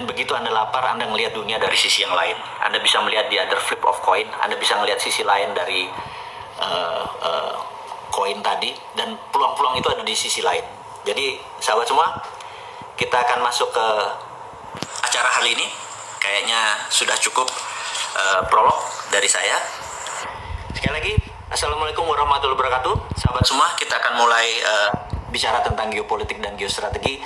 Dan begitu Anda lapar, Anda melihat dunia dari sisi yang lain. Anda bisa melihat the other flip of coin. Anda bisa melihat sisi lain dari koin tadi. Dan peluang-peluang itu ada di sisi lain. Jadi sahabat semua, kita akan masuk ke acara hari ini. Kayaknya sudah cukup prolog dari saya. Sekali lagi, Assalamualaikum warahmatullahi wabarakatuh. Sahabat semua, kita akan mulai bicara tentang geopolitik dan geostrategi,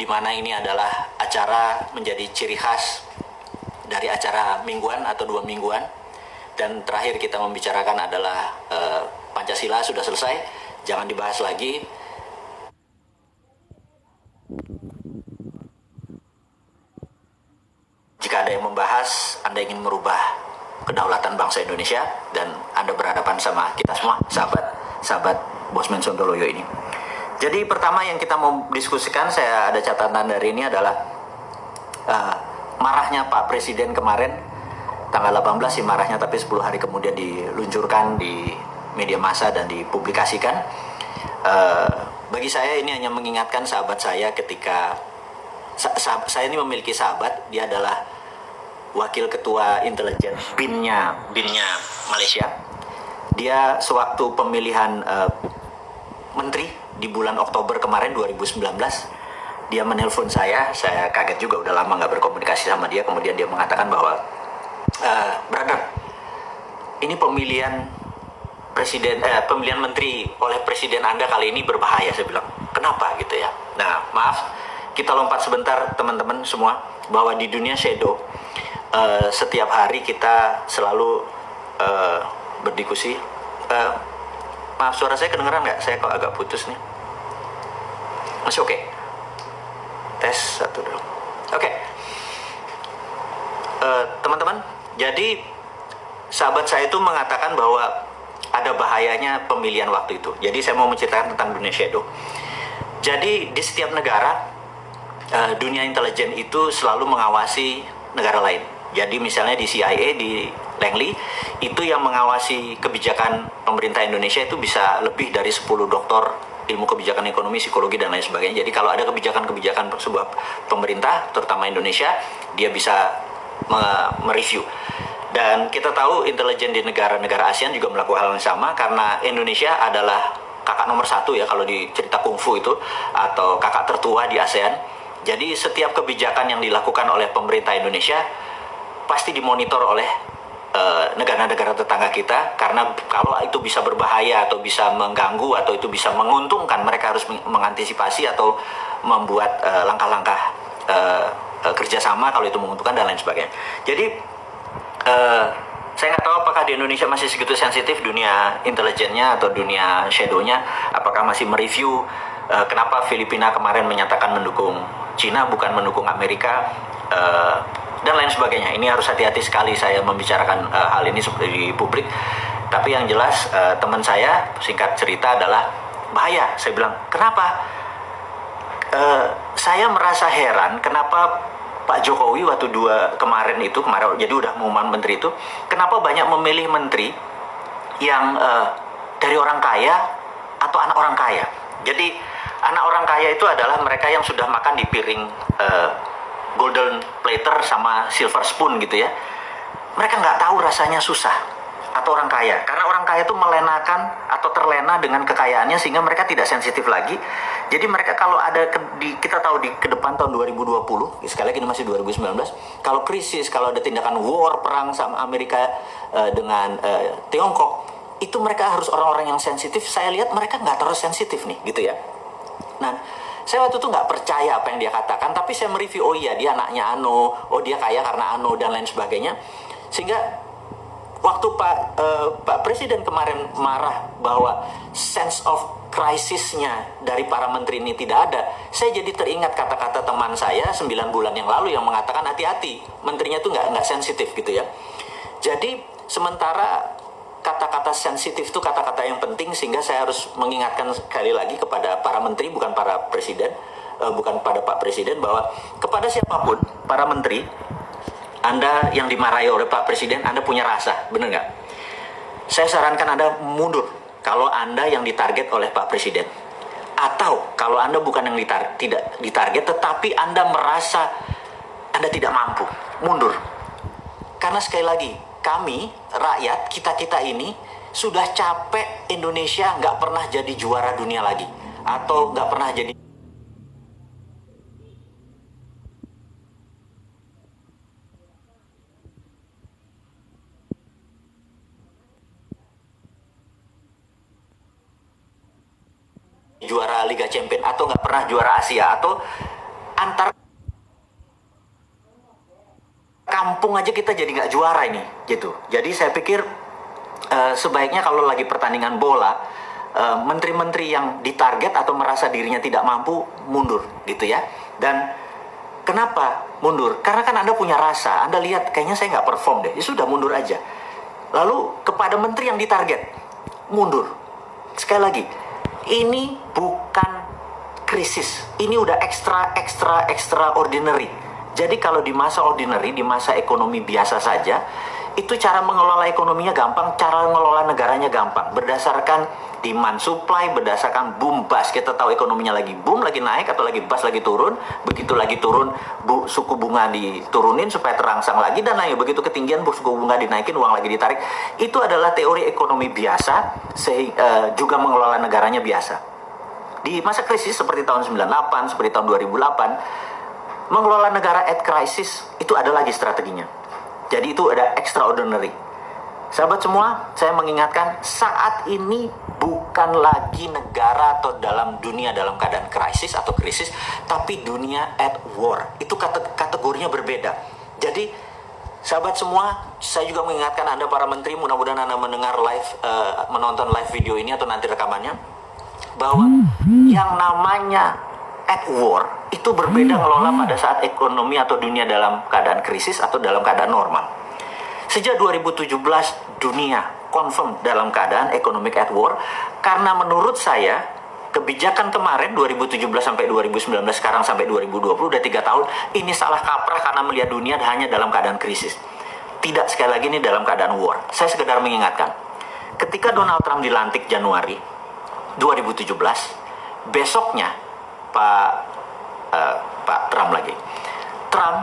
di mana ini adalah acara menjadi ciri khas dari acara mingguan atau 2 mingguan. Dan terakhir kita membicarakan adalah Pancasila sudah selesai, jangan dibahas lagi. Jika ada yang membahas, Anda ingin merubah kedaulatan bangsa Indonesia, dan Anda berhadapan sama kita semua, sahabat Bosman Sontoloyo ini. Jadi pertama yang kita mau diskusikan, saya ada catatan dari ini adalah marahnya Pak Presiden kemarin, tanggal 18 sih marahnya, tapi 10 hari kemudian diluncurkan di media massa dan dipublikasikan. Bagi saya ini hanya mengingatkan sahabat saya ketika saya ini memiliki sahabat, dia adalah wakil ketua intelijen BIN-nya Malaysia. Dia sewaktu pemilihan menteri di bulan Oktober kemarin 2019, dia menelpon saya kaget juga, udah lama nggak berkomunikasi sama dia. Kemudian dia mengatakan bahwa brother, ini pemilihan menteri oleh presiden Anda kali ini berbahaya. Saya bilang, kenapa gitu ya? Nah, maaf, kita lompat sebentar teman-teman semua, bahwa di dunia shadow setiap hari kita selalu berdiskusi. Maaf, suara saya kedengeran nggak? Saya kok agak putus nih. Masih oke? Tes 1 dulu. Oke. Teman-teman, jadi sahabat saya itu mengatakan bahwa ada bahayanya pemilihan waktu itu. Jadi saya mau menceritakan tentang dunia shadow. Jadi di setiap negara, dunia intelijen itu selalu mengawasi negara lain. Jadi misalnya di CIA, di Langley, itu yang mengawasi kebijakan pemerintah Indonesia itu bisa lebih dari 10 doktor ilmu kebijakan ekonomi, psikologi, dan lain sebagainya. Jadi kalau ada kebijakan-kebijakan sebuah pemerintah, terutama Indonesia, dia bisa mereview. Dan kita tahu intelijen di negara-negara ASEAN juga melakukan hal yang sama, karena Indonesia adalah kakak nomor 1 ya kalau di cerita kungfu itu, atau kakak tertua di ASEAN. Jadi setiap kebijakan yang dilakukan oleh pemerintah Indonesia pasti dimonitor oleh negara-negara tetangga kita, karena kalau itu bisa berbahaya atau bisa mengganggu atau itu bisa menguntungkan, mereka harus mengantisipasi atau membuat langkah-langkah kerjasama kalau itu menguntungkan dan lain sebagainya. Jadi saya nggak tahu apakah di Indonesia masih segitu sensitif dunia intelijennya atau dunia shadownya, apakah masih mereview kenapa Filipina kemarin menyatakan mendukung Cina bukan mendukung Amerika, dan lain sebagainya. Ini harus hati-hati sekali saya membicarakan hal ini di publik. Tapi yang jelas teman saya, singkat cerita, adalah bahaya. Saya bilang, kenapa? Saya merasa heran kenapa Pak Jokowi waktu kemarin jadi udah pengumuman menteri itu, kenapa banyak memilih menteri yang dari orang kaya atau anak orang kaya. Jadi anak orang kaya itu adalah mereka yang sudah makan di piring golden platter sama silver spoon gitu ya. Mereka nggak tahu rasanya susah. Atau orang kaya, karena orang kaya itu melenakan atau terlena dengan kekayaannya sehingga mereka tidak sensitif lagi. Jadi mereka kalau ada kita tahu di ke depan tahun 2020, sekali lagi ini masih 2019, kalau krisis, kalau ada tindakan war, perang sama Amerika dengan Tiongkok, itu mereka harus orang-orang yang sensitif. Saya lihat mereka nggak terlalu sensitif nih gitu ya. Nah, saya waktu itu nggak percaya apa yang dia katakan, tapi saya mereview, oh iya dia anaknya Ano, oh dia kaya karena Ano, dan lain sebagainya. Sehingga waktu Pak Presiden kemarin marah bahwa sense of crisisnya dari para menteri ini tidak ada, saya jadi teringat kata-kata teman saya 9 bulan yang lalu yang mengatakan hati-hati, menterinya tuh nggak sensitif gitu ya. Jadi sementara kata-kata sensitif itu kata-kata yang penting, sehingga saya harus mengingatkan sekali lagi kepada para menteri, bukan para presiden, bukan pada Pak Presiden, bahwa kepada siapapun, para menteri, Anda yang dimarahi oleh Pak Presiden, Anda punya rasa, benar nggak? Saya sarankan Anda mundur kalau Anda yang ditarget oleh Pak Presiden. Atau kalau Anda bukan yang tidak ditarget, tetapi Anda merasa Anda tidak mampu, mundur. Karena sekali lagi, kami, rakyat, kita-kita ini sudah capek Indonesia nggak pernah jadi juara dunia lagi. Atau nggak pernah jadi juara Liga Champion, atau nggak pernah juara Asia, atau antar kampung aja kita jadi nggak juara ini, gitu. Jadi saya pikir sebaiknya kalau lagi pertandingan bola, menteri-menteri yang ditarget atau merasa dirinya tidak mampu mundur, gitu ya. Dan kenapa mundur? Karena kan Anda punya rasa, Anda lihat kayaknya saya nggak perform deh, ya sudah mundur aja. Lalu kepada menteri yang ditarget, mundur. Sekali lagi, ini bukan krisis, ini udah extraordinary. Jadi kalau di masa ordinary, di masa ekonomi biasa saja, itu cara mengelola ekonominya gampang, cara mengelola negaranya gampang. Berdasarkan demand supply, berdasarkan boom bust. Kita tahu ekonominya lagi boom, lagi naik, atau lagi bust, lagi turun. Begitu lagi turun, suku bunga diturunin supaya terangsang lagi, dan naik. Begitu ketinggian, suku bunga dinaikin, uang lagi ditarik. Itu adalah teori ekonomi biasa, juga mengelola negaranya biasa. Di masa krisis seperti tahun 98, seperti tahun 2008, mengelola negara at crisis itu ada lagi strateginya. Jadi itu ada extraordinary. Sahabat semua, saya mengingatkan saat ini bukan lagi negara atau dalam dunia dalam keadaan krisis atau krisis, tapi dunia at war. Itu kategorinya berbeda. Jadi sahabat semua, saya juga mengingatkan Anda para menteri, mudah-mudahan Anda mendengar menonton live video ini atau nanti rekamannya, bahwa yang namanya at war itu berbeda ngelola pada saat ekonomi atau dunia dalam keadaan krisis atau dalam keadaan normal. Sejak 2017 dunia confirm dalam keadaan economic at war, karena menurut saya kebijakan kemarin 2017 sampai 2019, sekarang sampai 2020 udah 3 tahun, ini salah kaprah karena melihat dunia hanya dalam keadaan krisis. Tidak, sekali lagi ini dalam keadaan war. Saya sekedar mengingatkan, ketika Donald Trump dilantik Januari 2017, besoknya Pak Trump lagi. Trump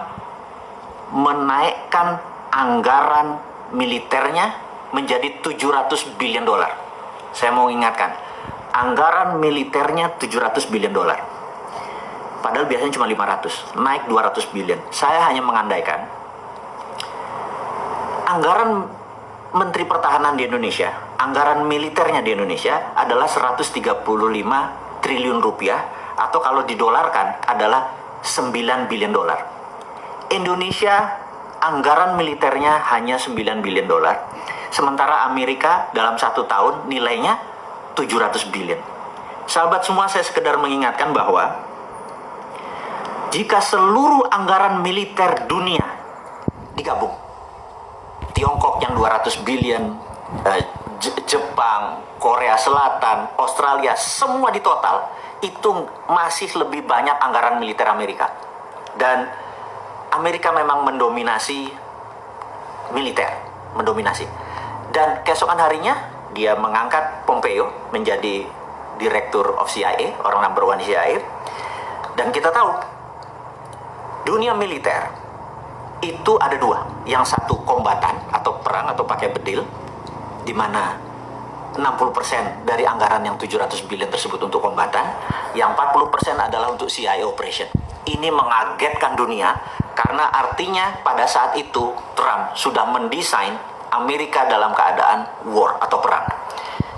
menaikkan anggaran militernya menjadi 700 billion dolar. Saya mau ingatkan, anggaran militernya 700 billion dolar. Padahal biasanya cuma 500, naik 200 billion. Saya hanya mengandaikan anggaran Menteri Pertahanan di Indonesia, anggaran militernya di Indonesia adalah 135 triliun rupiah, atau kalau didolarkan adalah 9 billion dolar. Indonesia anggaran militernya hanya 9 billion dolar, sementara Amerika dalam 1 tahun nilainya 700 billion. Sahabat semua, saya sekedar mengingatkan bahwa jika seluruh anggaran militer dunia digabung, Tiongkok yang 200 billion, Jepang, Korea Selatan, Australia, semua di total itu masih lebih banyak anggaran militer Amerika. Dan Amerika memang mendominasi militer, mendominasi. Dan keesokan harinya dia mengangkat Pompeo menjadi Direktur of CIA, orang number one CIA. Dan kita tahu dunia militer itu ada dua, yang satu kombatan atau perang atau pakai bedil, di mana 60% dari anggaran yang 700 billion tersebut untuk kombatan, yang 40% adalah untuk CIA operation. Ini mengagetkan dunia karena artinya pada saat itu Trump sudah mendesain Amerika dalam keadaan war atau perang.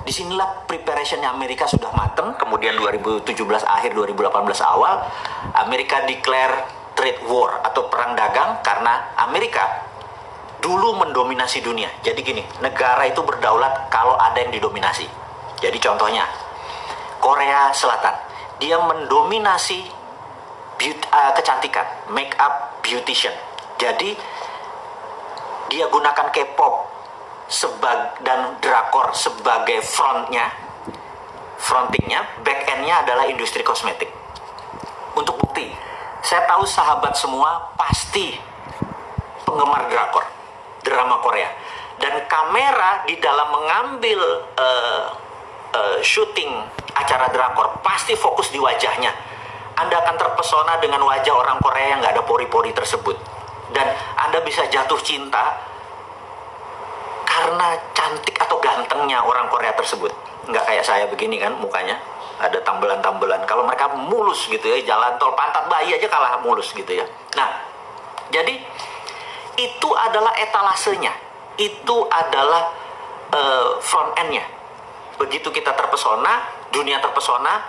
Disinilah preparationnya Amerika sudah matang. Kemudian 2017 akhir 2018 awal Amerika declare trade war atau perang dagang karena Amerika dulu mendominasi dunia. Jadi gini, negara itu berdaulat kalau ada yang didominasi. Jadi contohnya Korea Selatan, dia mendominasi kecantikan, make up beautician. Jadi dia gunakan K-pop dan drakor sebagai frontingnya, back endnya adalah industri kosmetik. Untuk bukti, saya tahu sahabat semua pasti penggemar drakor, drama Korea, dan kamera di dalam mengambil syuting acara drakor pasti fokus di wajahnya. Anda akan terpesona dengan wajah orang Korea yang nggak ada pori-pori tersebut. Dan Anda bisa jatuh cinta karena cantik atau gantengnya orang Korea tersebut. Nggak kayak saya begini kan mukanya, ada tambelan-tambelan. Kalau mereka mulus gitu ya, jalan tol pantat bayi aja kalah mulus gitu ya. Nah, jadi itu adalah etalasenya, itu adalah front end-nya. Begitu kita terpesona, dunia terpesona,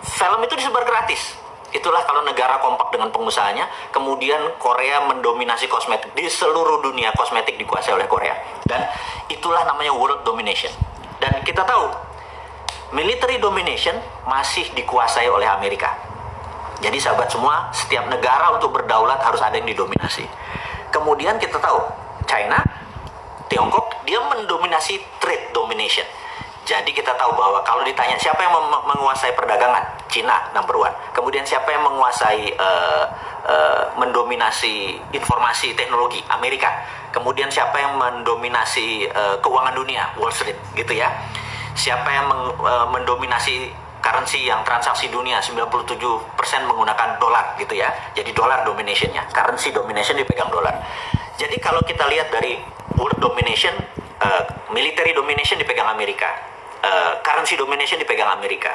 film itu disebar gratis. Itulah kalau negara kompak dengan pengusahanya. Kemudian Korea mendominasi kosmetik. Di seluruh dunia kosmetik dikuasai oleh Korea. Dan itulah namanya world domination. Dan kita tahu military domination masih dikuasai oleh Amerika. Jadi sahabat semua, setiap negara untuk berdaulat harus ada yang didominasi. Kemudian kita tahu China, Tiongkok, dia mendominasi trade domination. Jadi kita tahu bahwa kalau ditanya siapa yang menguasai perdagangan, Cina number one. Kemudian siapa yang menguasai mendominasi informasi teknologi, Amerika. Kemudian siapa yang mendominasi keuangan dunia, Wall Street, gitu ya. Siapa yang mendominasi currency yang transaksi dunia, 97% menggunakan dolar, gitu ya. Jadi dolar dominationnya, currency domination dipegang dolar. Jadi kalau kita lihat dari world domination, military domination dipegang Amerika, currency domination dipegang Amerika,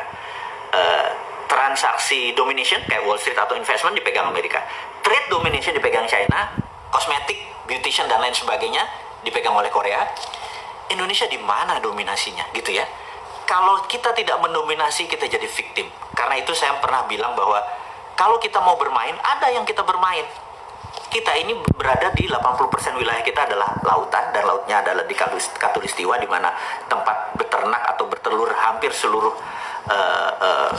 transaksi domination kayak Wall Street atau investment dipegang Amerika, trade domination dipegang China, kosmetik, beautician dan lain sebagainya dipegang oleh Korea. Indonesia di mana dominasinya, gitu ya? Kalau kita tidak mendominasi, kita jadi victim. Karena itu saya pernah bilang bahwa kalau kita mau bermain, ada yang kita bermain. Kita ini berada di 80% wilayah kita adalah lautan, dan lautnya adalah di Katulistiwa, di mana tempat beternak atau bertelur hampir seluruh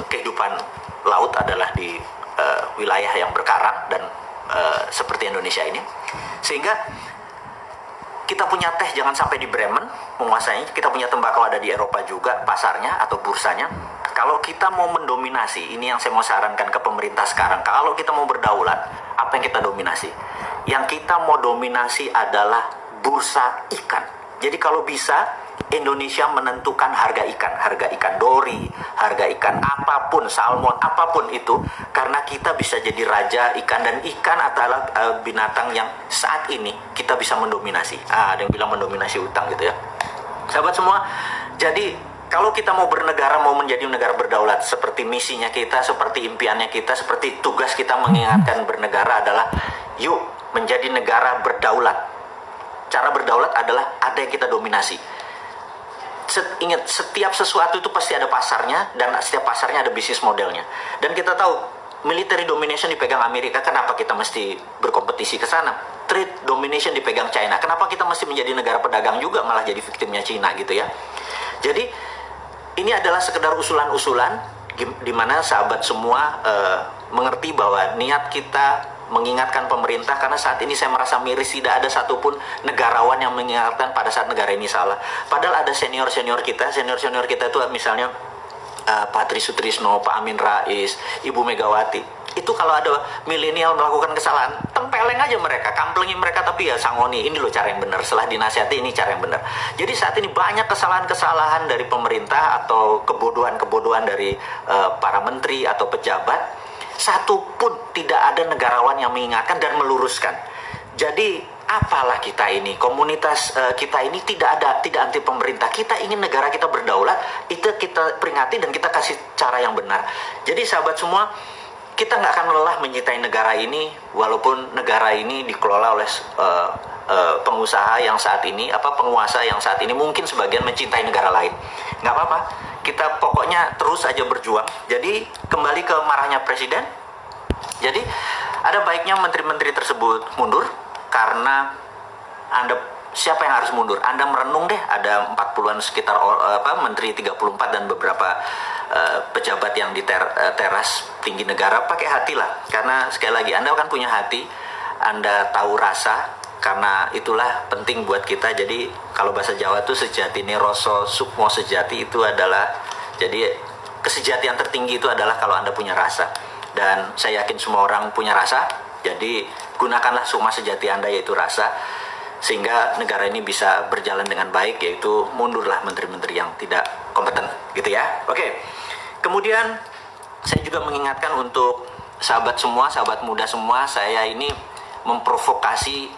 kehidupan laut adalah di wilayah yang berkarang dan seperti Indonesia ini. Sehingga kita punya teh jangan sampai di Bremen menguasainya, kita punya tembakau ada di Eropa juga pasarnya atau bursanya. Kalau kita mau mendominasi, ini yang saya mau sarankan ke pemerintah sekarang, kalau kita mau berdaulat, apa yang kita dominasi? Yang kita mau dominasi adalah bursa ikan. Jadi kalau bisa, Indonesia menentukan harga ikan dori, harga ikan apapun, salmon, apapun itu, karena kita bisa jadi raja ikan, dan ikan adalah binatang yang saat ini kita bisa mendominasi. Ada yang bilang mendominasi utang gitu ya. Sahabat semua, jadi kalau kita mau bernegara, mau menjadi negara berdaulat, seperti misinya kita, seperti impiannya kita, seperti tugas kita mengingatkan bernegara adalah, yuk menjadi negara berdaulat. Cara berdaulat adalah ada yang kita dominasi. Ingat, setiap sesuatu itu pasti ada pasarnya, dan setiap pasarnya ada bisnis modelnya. Dan kita tahu military domination dipegang Amerika, kenapa kita mesti berkompetisi ke sana? Trade domination dipegang China, kenapa kita mesti menjadi negara pedagang juga, malah jadi victimnya China gitu ya. Jadi ini adalah sekedar usulan-usulan di mana sahabat semua mengerti bahwa niat kita mengingatkan pemerintah, karena saat ini saya merasa miris tidak ada satupun negarawan yang mengingatkan pada saat negara ini salah. Padahal ada senior-senior kita itu misalnya Pak Tri Sutrisno, Pak Amin Rais, Ibu Megawati. Itu kalau ada milenial melakukan kesalahan, tempeleng aja mereka, kamplengi mereka, tapi ya sangoni, ini loh cara yang benar, setelah dinasihati ini cara yang benar. Jadi saat ini banyak kesalahan-kesalahan dari pemerintah atau kebodohan-kebodohan dari para menteri atau pejabat. Satu pun tidak ada negarawan yang mengingatkan dan meluruskan. Jadi apalah kita ini, komunitas kita ini tidak anti pemerintah. Kita ingin negara kita berdaulat, itu kita peringati dan kita kasih cara yang benar. Jadi sahabat semua, kita nggak akan lelah mencintai negara ini, walaupun negara ini dikelola oleh pengusaha yang saat ini, penguasa yang saat ini mungkin sebagian mencintai negara lain. Nggak apa-apa, kita pokoknya terus aja berjuang. Jadi kembali ke marahnya presiden. Jadi ada baiknya menteri-menteri tersebut mundur, karena siapa yang harus mundur? Anda merenung deh, ada 40-an sekitar menteri 34 dan beberapa pejabat yang di teras tinggi negara. Pakai hati lah, karena sekali lagi Anda kan punya hati, Anda tahu rasa, karena itulah penting buat kita. Jadi kalau bahasa Jawa tuh sejati ini rasa sukmo sejati, itu adalah, jadi kesejatian tertinggi itu adalah kalau Anda punya rasa, dan saya yakin semua orang punya rasa. Jadi gunakanlah sukma sejati Anda, yaitu rasa, sehingga negara ini bisa berjalan dengan baik, yaitu mundurlah menteri-menteri yang tidak kompeten gitu ya. Oke. Kemudian saya juga mengingatkan untuk sahabat semua, sahabat muda semua, saya ini memprovokasi